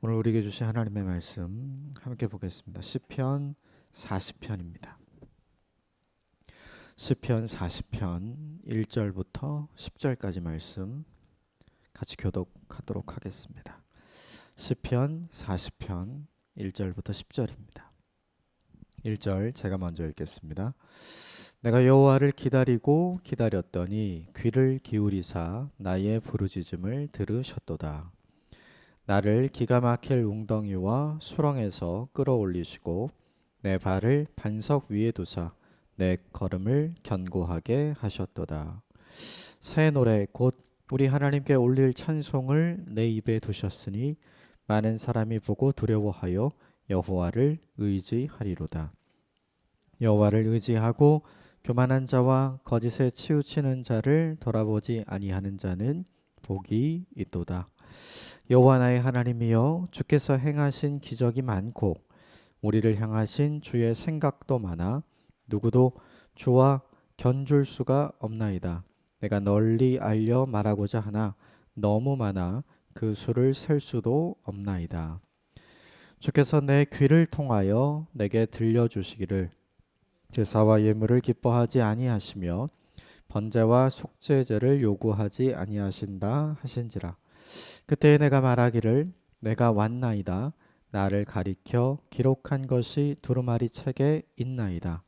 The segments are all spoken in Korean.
오늘 우리에게 주신 하나님의 말씀 함께 보겠습니다. 시편 40편입니다. 시편 40편 1절부터 10절까지 말씀 같이 교독하도록 하겠습니다. 시편 40편 1절부터 10절입니다. 1절 제가 먼저 읽겠습니다. 내가 여호와를 기다리고 기다렸더니 귀를 기울이사 나의 부르짖음을 들으셨도다. 나를 기가 막힐 웅덩이와 수렁에서 끌어올리시고 내 발을 반석 위에 두사 내 걸음을 견고하게 하셨도다. 새 노래 곧 우리 하나님께 올릴 찬송을 내 입에 두셨으니 많은 사람이 보고 두려워하여 여호와를 의지하리로다. 여호와를 의지하고 교만한 자와 거짓에 치우치는 자를 돌아보지 아니하는 자는 복이 있도다. 여호와 나의 하나님이여, 주께서 행하신 기적이 많고 우리를 향하신 주의 생각도 많아 누구도 주와 견줄 수가 없나이다. 내가 널리 알려 말하고자 하나 너무 많아 그 수를 셀 수도 없나이다. 주께서 내 귀를 통하여 내게 들려주시기를 제사와 예물을 기뻐하지 아니하시며 번제와 속죄제를 요구하지 아니하신다 하신지라. 그때 내가 말하기를 내가 왔나이다. 나를 가리켜 기록한 것이 두루마리 책에 있나이다.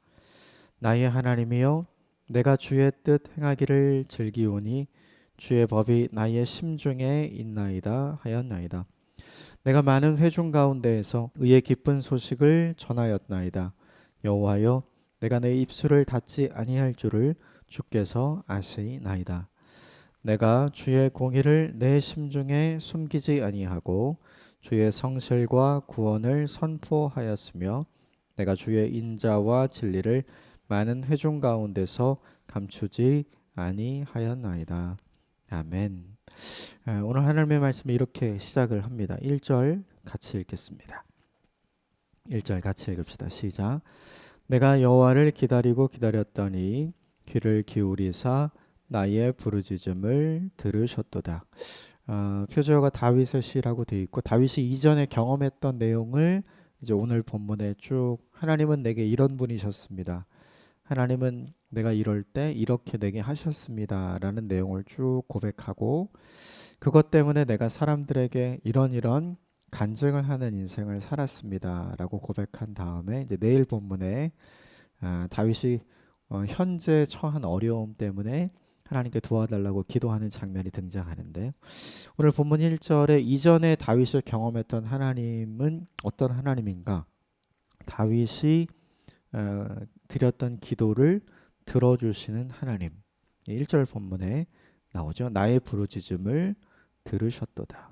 나의 하나님이여, 내가 주의 뜻 행하기를 즐기오니 주의 법이 나의 심중에 있나이다 하였나이다. 내가 많은 회중 가운데에서 의의 기쁜 소식을 전하였나이다. 여호와여, 내가 내 입술을 닫지 아니할 줄을 주께서 아시나이다. 내가 주의 공의를 내 심중에 숨기지 아니하고 주의 성실과 구원을 선포하였으며 내가 주의 인자와 진리를 많은 회중 가운데서 감추지 아니하였나이다. 아멘. 오늘 하나님의 말씀이 이렇게 시작을 합니다. 1절 같이 읽겠습니다. 1절 같이 읽읍시다. 시작. 내가 여호와를 기다리고 기다렸더니 귀를 기울이사 나의 부르짖음을 들으셨도다. 표제어가 다윗의 시라고 되어 있고 다윗이 이전에 경험했던 내용을 이제 오늘 본문에 쭉 하나님은 내게 이런 분이셨습니다. 하나님은 내가 이럴 때 이렇게 내게 하셨습니다. 라는 내용을 쭉 고백하고 그것 때문에 내가 사람들에게 이런 간증을 하는 인생을 살았습니다. 라고 고백한 다음에 이제 내일 본문에 다윗이 현재 처한 어려움 때문에 하나님께 도와달라고 기도하는 장면이 등장하는데 오늘 본문 1절에 이전에 다윗이 경험했던 하나님은 어떤 하나님인가? 다윗이 드렸던 기도를 들어주시는 하나님. 1절 본문에 나오죠. 나의 부르짖음을 들으셨도다.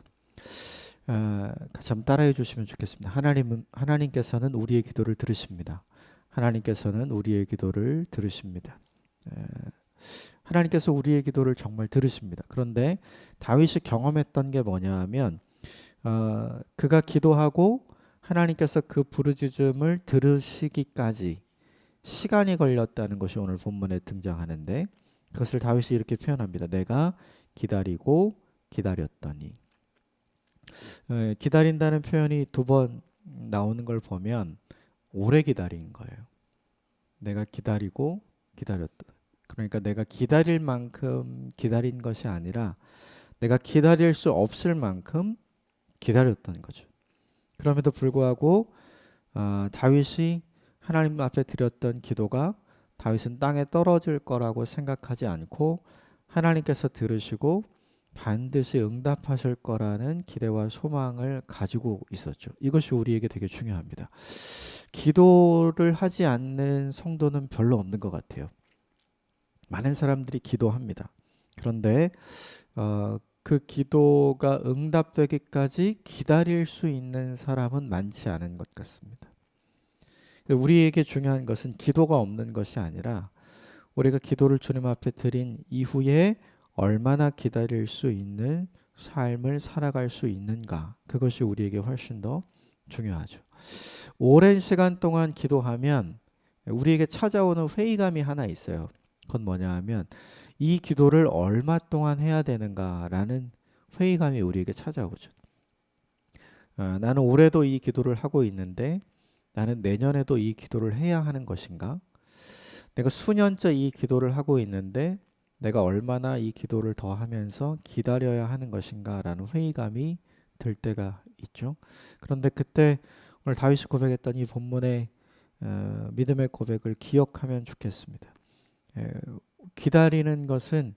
같이 한번 따라해 주시면 좋겠습니다. 하나님께서는 우리의 기도를 들으십니다. 하나님께서는 우리의 기도를 들으십니다. 하나님께서 우리의 기도를 정말 들으십니다. 그런데 다윗이 경험했던 게 뭐냐 하면 그가 기도하고 하나님께서 그 부르짖음을 들으시기까지 시간이 걸렸다는 것이 오늘 본문에 등장하는데 그것을 다윗이 이렇게 표현합니다. 내가 기다리고 기다렸더니. 기다린다는 표현이 두 번 나오는 걸 보면 오래 기다린 거예요. 내가 기다리고 기다렸다. 그러니까 내가 기다릴 만큼 기다린 것이 아니라 내가 기다릴 수 없을 만큼 기다렸던 거죠. 그럼에도 불구하고 다윗이 하나님 앞에 드렸던 기도가 다윗은 땅에 떨어질 거라고 생각하지 않고 하나님께서 들으시고 반드시 응답하실 거라는 기대와 소망을 가지고 있었죠. 이것이 우리에게 되게 중요합니다. 기도를 하지 않는 성도는 별로 없는 것 같아요. 많은 사람들이 기도합니다. 그런데 그 기도가 응답되기까지 기다릴 수 있는 사람은 많지 않은 것 같습니다. 우리에게 중요한 것은 기도가 없는 것이 아니라 우리가 기도를 주님 앞에 드린 이후에 얼마나 기다릴 수 있는 삶을 살아갈 수 있는가, 그것이 우리에게 훨씬 더 중요하죠. 오랜 시간 동안 기도하면 우리에게 찾아오는 회의감이 하나 있어요. 그건 뭐냐 하면 이 기도를 얼마 동안 해야 되는가라는 회의감이 우리에게 찾아오죠. 나는 올해도 이 기도를 하고 있는데 나는 내년에도 이 기도를 해야 하는 것인가? 내가 수년째 이 기도를 하고 있는데 내가 얼마나 이 기도를 더 하면서 기다려야 하는 것인가라는 회의감이 들 때가 있죠. 그런데 그때 오늘 다윗이 고백했던 이 본문의 믿음의 고백을 기억하면 좋겠습니다. 에, 기다리는 것은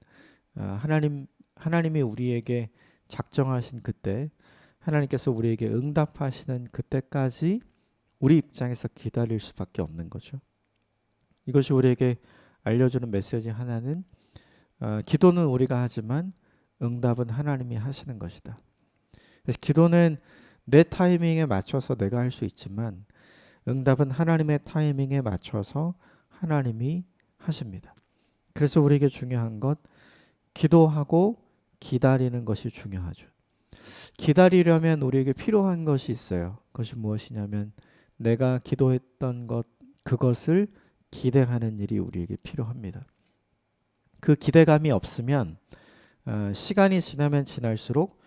하나님이 우리에게 작정하신 그때, 하나님께서 우리에게 응답하시는 그때까지 우리 입장에서 기다릴 수밖에 없는 거죠. 이것이 우리에게 알려주는 메시지 하나는 기도는 우리가 하지만 응답은 하나님이 하시는 것이다. 그래서 기도는 내 타이밍에 맞춰서 내가 할 수 있지만 응답은 하나님의 타이밍에 맞춰서 하나님이 하십니다. 그래서 우리에게 중요한 것, 기도하고 기다리는 것이 중요하죠. 기다리려면 우리에게 필요한 것이 있어요. 그것이 무엇이냐면 내가 기도했던 것, 그것을 기대하는 일이 우리에게 필요합니다. 그 기대감이 없으면 시간이 지나면 지날수록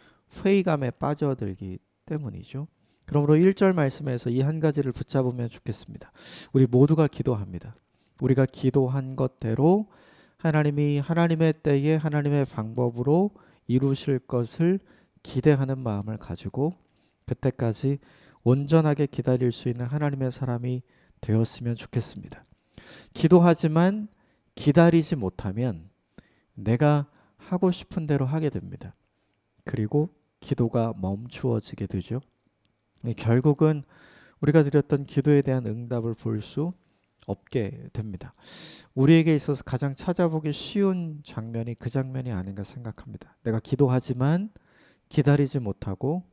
회의감에 빠져들기 때문이죠. 그러므로 1절 말씀에서 이 한 가지를 붙잡으면 좋겠습니다. 우리 모두가 기도합니다. 우리가 기도한 것대로 하나님이 하나님의 때에 하나님의 방법으로 이루실 것을 기대하는 마음을 가지고 그때까지 온전하게 기다릴 수 있는 하나님의 사람이 되었으면 좋겠습니다. 기도하지만 기다리지 못하면 내가 하고 싶은 대로 하게 됩니다. 그리고 기도가 멈추어지게 되죠. 결국은 우리가 드렸던 기도에 대한 응답을 볼 수 없게 됩니다. 우리에게 있어서 가장 찾아보기 쉬운 장면이 그 장면이 아닌가 생각합니다. 내가 기도하지만 기다리지 못하고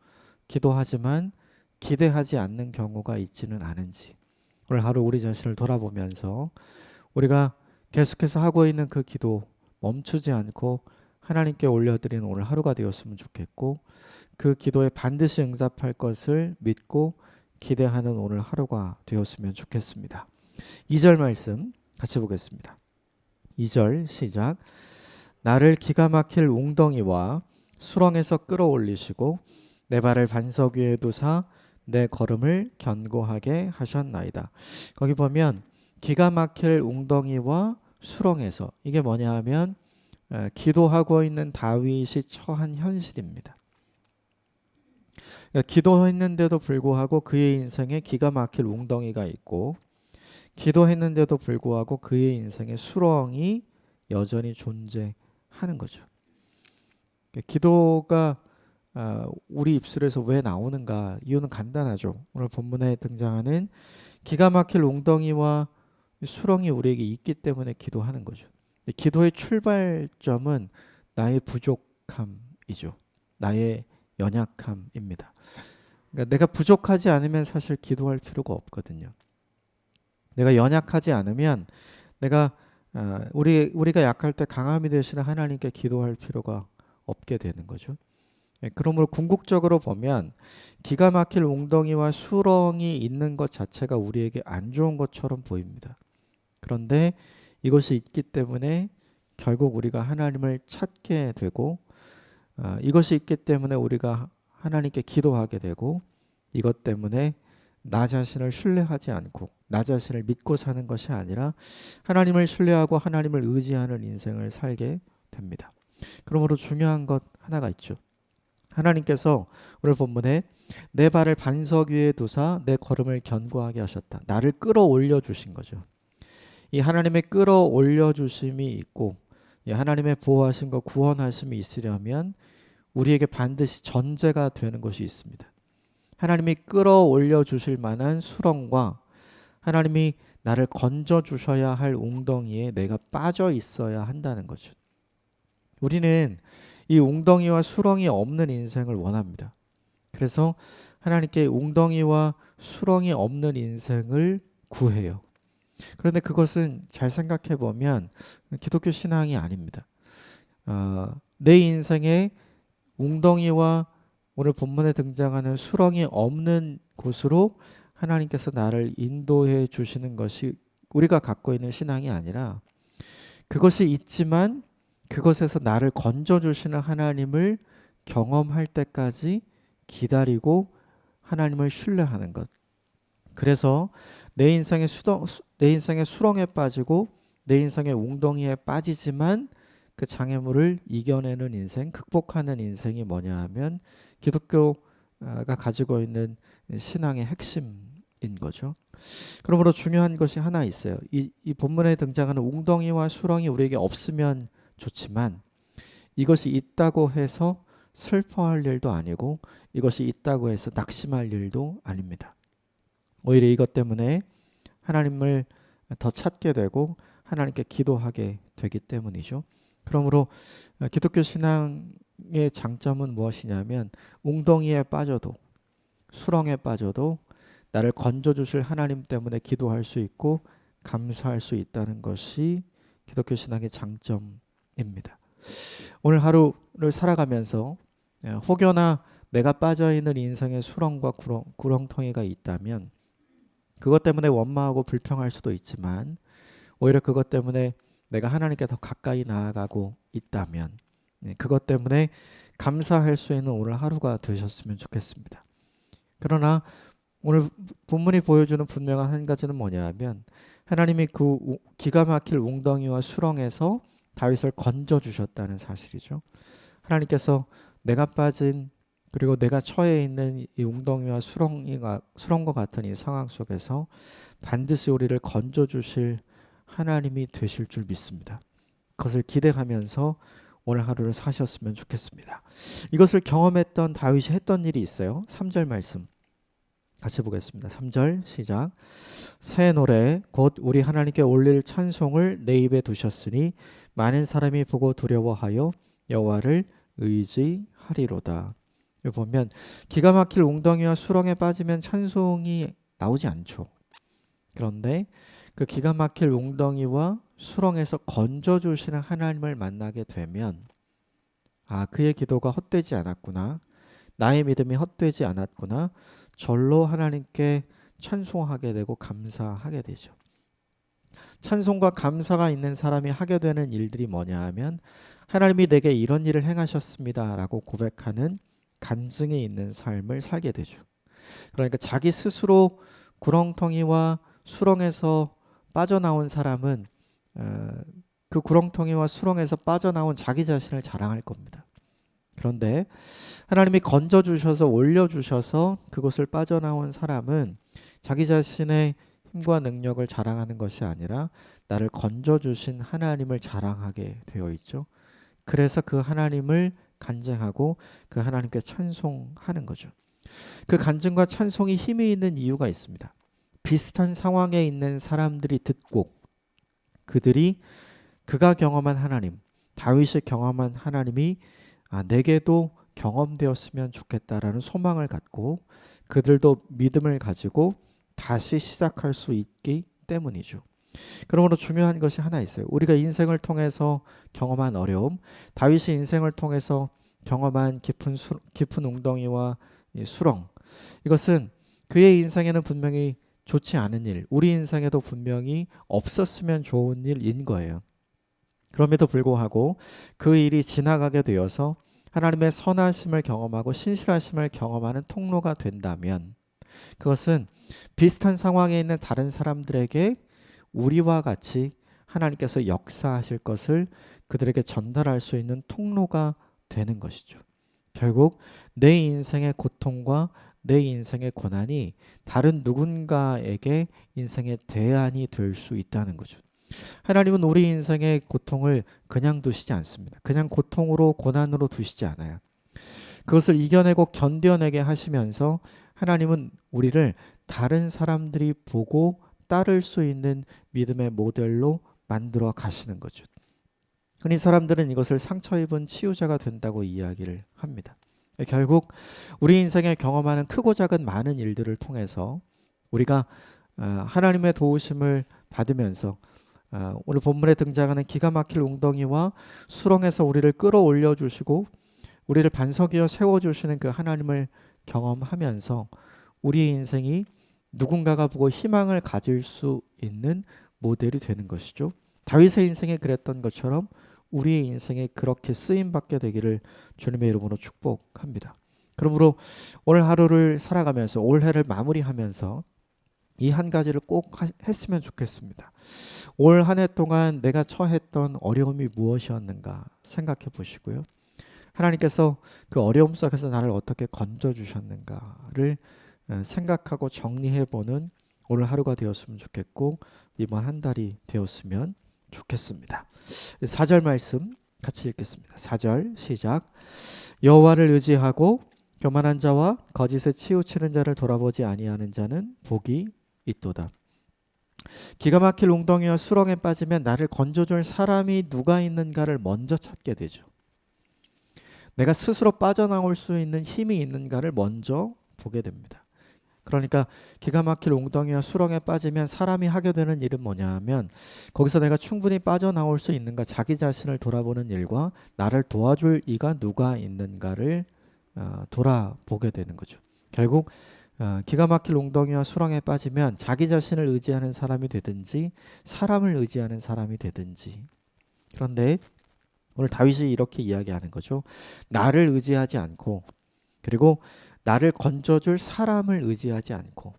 기도하지만 기대하지 않는 경우가 있지는 않은지 오늘 하루 우리 자신을 돌아보면서 우리가 계속해서 하고 있는 그 기도 멈추지 않고 하나님께 올려드리는 오늘 하루가 되었으면 좋겠고 그 기도에 반드시 응답할 것을 믿고 기대하는 오늘 하루가 되었으면 좋겠습니다. 2절 말씀 같이 보겠습니다. 2절 시작. 나를 기가 막힐 웅덩이와 수렁에서 끌어올리시고 내 발을 반석 위에 두사 내 걸음을 견고하게 하셨나이다. 거기 보면 기가 막힐 웅덩이와 수렁에서, 이게 뭐냐 하면 기도하고 있는 다윗이 처한 현실입니다. 그러니까 기도했는데도 불구하고 그의 인생에 기가 막힐 웅덩이가 있고 기도했는데도 불구하고 그의 인생에 수렁이 여전히 존재하는 거죠. 그러니까 기도가 우리 입술에서 왜 나오는가? 이유는 간단하죠. 오늘 본문에 등장하는 기가 막힐 웅덩이와 수렁이 우리에게 있기 때문에 기도하는 거죠. 기도의 출발점은 나의 부족함이죠. 나의 연약함입니다. 그러니까 내가 부족하지 않으면 사실 기도할 필요가 없거든요. 내가 연약하지 않으면 내가 우리가 약할 때 강함이 되시는 하나님께 기도할 필요가 없게 되는 거죠. 그러므로 궁극적으로 보면 기가 막힐 웅덩이와 수렁이 있는 것 자체가 우리에게 안 좋은 것처럼 보입니다. 그런데 이것이 있기 때문에 결국 우리가 하나님을 찾게 되고 이것이 있기 때문에 우리가 하나님께 기도하게 되고 이것 때문에 나 자신을 신뢰하지 않고 나 자신을 믿고 사는 것이 아니라 하나님을 신뢰하고 하나님을 의지하는 인생을 살게 됩니다. 그러므로 중요한 것 하나가 있죠. 하나님께서 오늘 본문에 내 발을 반석 위에 두사 내 걸음을 견고하게 하셨다. 나를 끌어올려 주신 거죠. 이 하나님의 끌어올려 주심이 있고 이 하나님의 보호하심과 구원하심이 있으려면 우리에게 반드시 전제가 되는 것이 있습니다. 하나님이 끌어올려 주실 만한 수렁과 하나님이 나를 건져 주셔야 할 웅덩이에 내가 빠져 있어야 한다는 거죠. 우리는 이 웅덩이와 수렁이 없는 인생을 원합니다. 그래서 하나님께 웅덩이와 수렁이 없는 인생을 구해요. 그런데 그것은 잘 생각해 보면 기독교 신앙이 아닙니다. 내 인생에 웅덩이와 오늘 본문에 등장하는 수렁이 없는 곳으로 하나님께서 나를 인도해 주시는 것이 우리가 갖고 있는 신앙이 아니라 그것이 있지만 그것에서 나를 건져 주시는 하나님을 경험할 때까지 기다리고 하나님을 신뢰하는 것. 그래서 내 인생의 내 인생의 수렁에 빠지고 내 인생의 웅덩이에 빠지지만 그 장애물을 이겨내는 인생, 극복하는 인생이 뭐냐 하면 기독교가 가지고 있는 신앙의 핵심인 거죠. 그러므로 중요한 것이 하나 있어요. 이 본문에 등장하는 웅덩이와 수렁이 우리에게 없으면 좋지만 이것이 있다고 해서 슬퍼할 일도 아니고 이것이 있다고 해서 낙심할 일도 아닙니다. 오히려 이것 때문에 하나님을 더 찾게 되고 하나님께 기도하게 되기 때문이죠. 그러므로 기독교 신앙의 장점은 무엇이냐면 웅덩이에 빠져도 수렁에 빠져도 나를 건져주실 하나님 때문에 기도할 수 있고 감사할 수 있다는 것이 기독교 신앙의 장점입니다. 오늘 하루를 살아가면서 혹여나 내가 빠져있는 인생의 수렁과 구렁텅이가 있다면 그것 때문에 원망하고 불평할 수도 있지만 오히려 그것 때문에 내가 하나님께 더 가까이 나아가고 있다면 그것 때문에 감사할 수 있는 오늘 하루가 되셨으면 좋겠습니다. 그러나 오늘 본문이 보여주는 분명한 한 가지는 뭐냐 하면 하나님이 그 기가 막힐 웅덩이와 수렁에서 다윗을 건져주셨다는 사실이죠. 하나님께서 내가 빠진 그리고 내가 처해 있는 이 웅덩이와 수렁과 같은 이 상황 속에서 반드시 우리를 건져주실 하나님이 되실 줄 믿습니다. 그것을 기대하면서 오늘 하루를 사셨으면 좋겠습니다. 이것을 경험했던 다윗이 했던 일이 있어요. 3절 말씀 같이 보겠습니다. 3절 시작. 새 노래 곧 우리 하나님께 올릴 찬송을 내 입에 두셨으니 많은 사람이 보고 두려워하여 여호와를 의지하리로다. 여기 보면 기가 막힐 웅덩이와 수렁에 빠지면 찬송이 나오지 않죠. 그런데 그 기가 막힐 웅덩이와 수렁에서 건져주시는 하나님을 만나게 되면 그의 기도가 헛되지 않았구나. 나의 믿음이 헛되지 않았구나. 절로 하나님께 찬송하게 되고 감사하게 되죠. 찬송과 감사가 있는 사람이 하게 되는 일들이 뭐냐 하면 하나님이 내게 이런 일을 행하셨습니다 라고 고백하는 간증이 있는 삶을 살게 되죠. 그러니까 자기 스스로 구렁텅이와 수렁에서 빠져나온 사람은 그 구렁텅이와 수렁에서 빠져나온 자기 자신을 자랑할 겁니다. 그런데 하나님이 건져주셔서 올려주셔서 그곳을 빠져나온 사람은 자기 자신의 힘과 능력을 자랑하는 것이 아니라 나를 건져주신 하나님을 자랑하게 되어 있죠. 그래서 그 하나님을 간증하고 그 하나님께 찬송하는 거죠. 그 간증과 찬송이 힘이 있는 이유가 있습니다. 비슷한 상황에 있는 사람들이 듣고 그들이 그가 경험한 하나님, 다윗이 경험한 하나님이 내게도 경험되었으면 좋겠다라는 소망을 갖고 그들도 믿음을 가지고 다시 시작할 수 있기 때문이죠. 그러므로 중요한 것이 하나 있어요. 우리가 인생을 통해서 경험한 어려움, 다윗이 인생을 통해서 경험한 깊은 웅덩이와 수렁, 이것은 그의 인생에는 분명히 좋지 않은 일, 우리 인생에도 분명히 없었으면 좋은 일인 거예요. 그럼에도 불구하고 그 일이 지나가게 되어서 하나님의 선하심을 경험하고 신실하심을 경험하는 통로가 된다면 그것은 비슷한 상황에 있는 다른 사람들에게 우리와 같이 하나님께서 역사하실 것을 그들에게 전달할 수 있는 통로가 되는 것이죠. 결국 내 인생의 고통과 내 인생의 고난이 다른 누군가에게 인생의 대안이 될 수 있다는 거죠. 하나님은 우리 인생의 고통을 그냥 두시지 않습니다. 그냥 고통으로 고난으로 두시지 않아요. 그것을 이겨내고 견뎌내게 하시면서 하나님은 우리를 다른 사람들이 보고 따를 수 있는 믿음의 모델로 만들어 가시는 거죠. 흔히 사람들은 이것을 상처 입은 치유자가 된다고 이야기를 합니다. 결국 우리 인생에 경험하는 크고 작은 많은 일들을 통해서 우리가 하나님의 도우심을 받으면서 오늘 본문에 등장하는 기가 막힐 웅덩이와 수렁에서 우리를 끌어올려 주시고 우리를 반석 위에 세워주시는 그 하나님을 경험하면서 우리의 인생이 누군가가 보고 희망을 가질 수 있는 모델이 되는 것이죠. 다윗의 인생에 그랬던 것처럼 우리의 인생에 그렇게 쓰임받게 되기를 주님의 이름으로 축복합니다. 그러므로 오늘 하루를 살아가면서 올해를 마무리하면서 이 한 가지를 꼭 했으면 좋겠습니다. 올 한 해 동안 내가 처했던 어려움이 무엇이었는가 생각해 보시고요. 하나님께서 그 어려움 속에서 나를 어떻게 건져 주셨는가를 생각하고 정리해 보는 오늘 하루가 되었으면 좋겠고 이번 한 달이 되었으면 좋겠습니다. 4절 말씀 같이 읽겠습니다. 4절 시작. 여호와를 의지하고 교만한 자와 거짓에 치우치는 자를 돌아보지 아니하는 자는 복이 있도다. 기가 막힐 웅덩이와 수렁에 빠지면 나를 건져줄 사람이 누가 있는가를 먼저 찾게 되죠. 내가 스스로 빠져나올 수 있는 힘이 있는가를 먼저 보게 됩니다. 그러니까 기가 막힐 웅덩이와 수렁에 빠지면 사람이 하게 되는 일은 뭐냐 하면 거기서 내가 충분히 빠져나올 수 있는가 자기 자신을 돌아보는 일과 나를 도와줄 이가 누가 있는가를 돌아보게 되는 거죠. 결국 기가 막힐 웅덩이와 수렁에 빠지면 자기 자신을 의지하는 사람이 되든지 사람을 의지하는 사람이 되든지. 그런데 오늘 다윗이 이렇게 이야기하는 거죠. 나를 의지하지 않고 그리고 나를 건져줄 사람을 의지하지 않고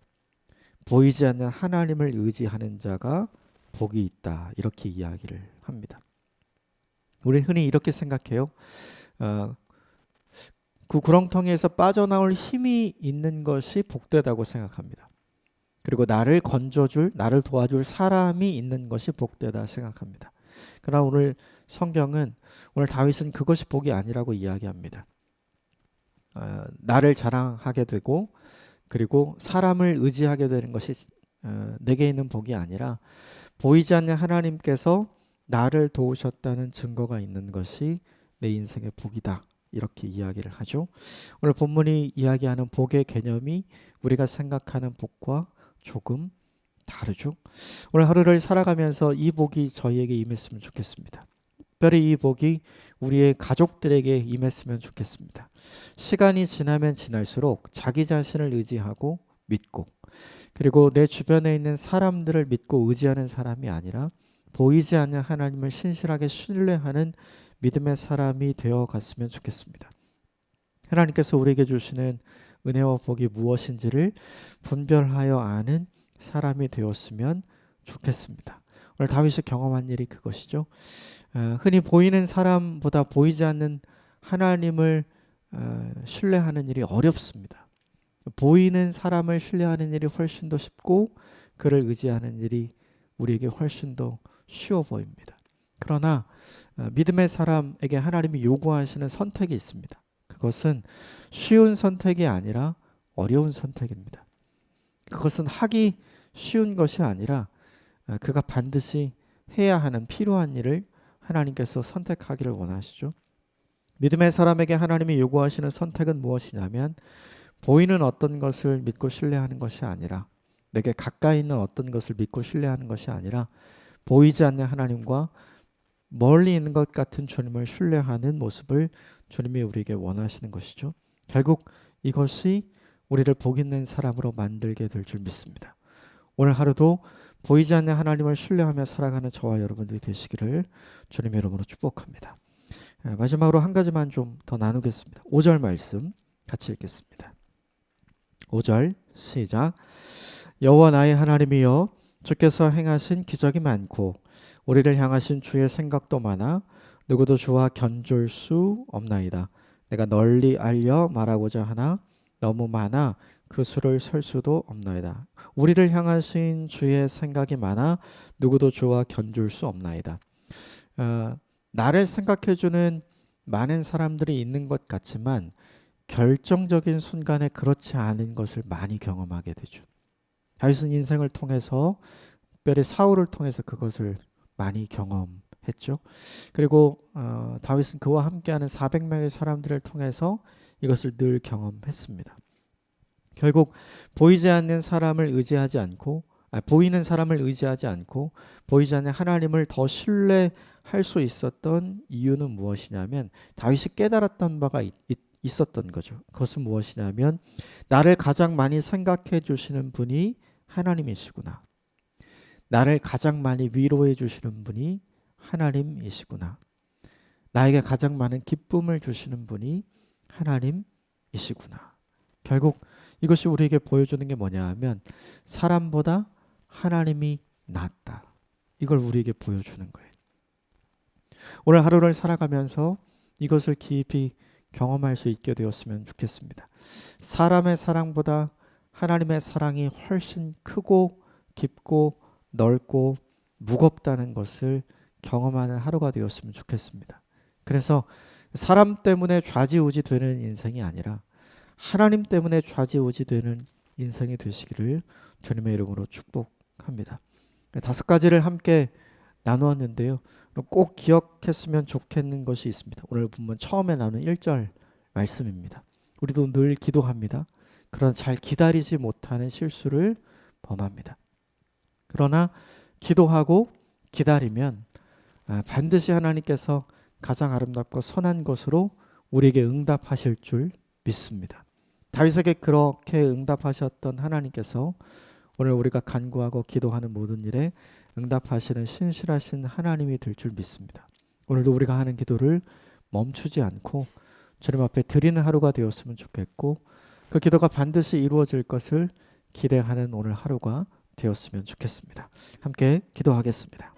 보이지 않는 하나님을 의지하는 자가 복이 있다. 이렇게 이야기를 합니다. 우리 흔히 이렇게 생각해요. 그 구렁텅이에서 빠져나올 힘이 있는 것이 복되다고 생각합니다. 그리고 나를 건져줄, 나를 도와줄 사람이 있는 것이 복되다 생각합니다. 그러나 오늘 성경은 오늘 다윗은 그것이 복이 아니라고 이야기합니다. 나를 자랑하게 되고 그리고 사람을 의지하게 되는 것이 내게 있는 복이 아니라 보이지 않는 하나님께서 나를 도우셨다는 증거가 있는 것이 내 인생의 복이다. 이렇게 이야기를 하죠. 오늘 본문이 이야기하는 복의 개념이 우리가 생각하는 복과 조금 다르죠. 오늘 하루를 살아가면서 이 복이 저희에게 임했으면 좋겠습니다. 특별히 이 복이 우리의 가족들에게 임했으면 좋겠습니다. 시간이 지나면 지날수록 자기 자신을 의지하고 믿고 그리고 내 주변에 있는 사람들을 믿고 의지하는 사람이 아니라 보이지 않는 하나님을 신실하게 신뢰하는 믿음의 사람이 되어 갔으면 좋겠습니다. 하나님께서 우리에게 주시는 은혜와 복이 무엇인지를 분별하여 아는 사람이 되었으면 좋겠습니다. 오늘 다윗이 경험한 일이 그것이죠. 흔히 보이는 사람보다 보이지 않는 하나님을 신뢰하는 일이 어렵습니다. 보이는 사람을 신뢰하는 일이 훨씬 더 쉽고 그를 의지하는 일이 우리에게 훨씬 더 쉬워 보입니다. 그러나 믿음의 사람에게 하나님이 요구하시는 선택이 있습니다. 그것은 쉬운 선택이 아니라 어려운 선택입니다. 그것은 하기 쉬운 것이 아니라 그가 반드시 해야 하는 필요한 일을 하나님께서 선택하기를 원하시죠. 믿음의 사람에게 하나님이 요구하시는 선택은 무엇이냐면 보이는 어떤 것을 믿고 신뢰하는 것이 아니라 내게 가까이 있는 어떤 것을 믿고 신뢰하는 것이 아니라 보이지 않는 하나님과 멀리 있는 것 같은 주님을 신뢰하는 모습을 주님이 우리에게 원하시는 것이죠. 결국 이것이 우리를 복 있는 사람으로 만들게 될 줄 믿습니다. 오늘 하루도 보이지 않는 하나님을 신뢰하며 살아가는 저와 여러분들이 되시기를 주님의 이름으로 축복합니다. 마지막으로 한 가지만 좀 더 나누겠습니다. 5절 말씀 같이 읽겠습니다. 5절 시작. 여호와 나의 하나님이여 주께서 행하신 기적이 많고 우리를 향하신 주의 생각도 많아 누구도 주와 견줄 수 없나이다. 내가 널리 알려 말하고자 하나 너무 많아 그 수를 설 수도 없나이다. 우리를 향하신 주의 생각이 많아 누구도 주와 견줄 수 없나이다. 나를 생각해주는 많은 사람들이 있는 것 같지만 결정적인 순간에 그렇지 않은 것을 많이 경험하게 되죠. 다윗은 인생을 통해서 특별히 사울을 통해서 그것을 많이 경험했죠. 그리고 다윗은 그와 함께하는 400명의 사람들을 통해서 이것을 늘 경험했습니다. 결국 보이지 않는 사람을 의지하지 않고 보이는 사람을 의지하지 않고 보이지 않는 하나님을 더 신뢰할 수 있었던 이유는 무엇이냐면 다윗이 깨달았던 바가 있었던 거죠. 그것은 무엇이냐면 나를 가장 많이 생각해 주시는 분이 하나님이시구나. 나를 가장 많이 위로해 주시는 분이 하나님이시구나. 나에게 가장 많은 기쁨을 주시는 분이 하나님이시구나. 이시구나. 결국 이것이 우리에게 보여주는 게 뭐냐 하면 사람보다 하나님이 낫다. 이걸 우리에게 보여주는 거예요. 오늘 하루를 살아가면서 이것을 깊이 경험할 수 있게 되었으면 좋겠습니다. 사람의 사랑보다 하나님의 사랑이 훨씬 크고 깊고 넓고 무겁다는 것을 경험하는 하루가 되었으면 좋겠습니다. 그래서 사람 때문에 좌지우지 되는 인생이 아니라 하나님 때문에 좌지우지 되는 인생이 되시기를 주님의 이름으로 축복합니다. 5가지를 함께 나누었는데요. 꼭 기억했으면 좋겠는 것이 있습니다. 오늘 본문 처음에 나눈 1절 말씀입니다. 우리도 늘 기도합니다. 그러나 잘 기다리지 못하는 실수를 범합니다. 그러나 기도하고 기다리면 반드시 하나님께서 가장 아름답고 선한 것으로 우리에게 응답하실 줄 믿습니다. 다윗에게 그렇게 응답하셨던 하나님께서 오늘 우리가 간구하고 기도하는 모든 일에 응답하시는 신실하신 하나님이 될 줄 믿습니다. 오늘도 우리가 하는 기도를 멈추지 않고 주님 앞에 드리는 하루가 되었으면 좋겠고 그 기도가 반드시 이루어질 것을 기대하는 오늘 하루가 되었으면 좋겠습니다. 함께 기도하겠습니다.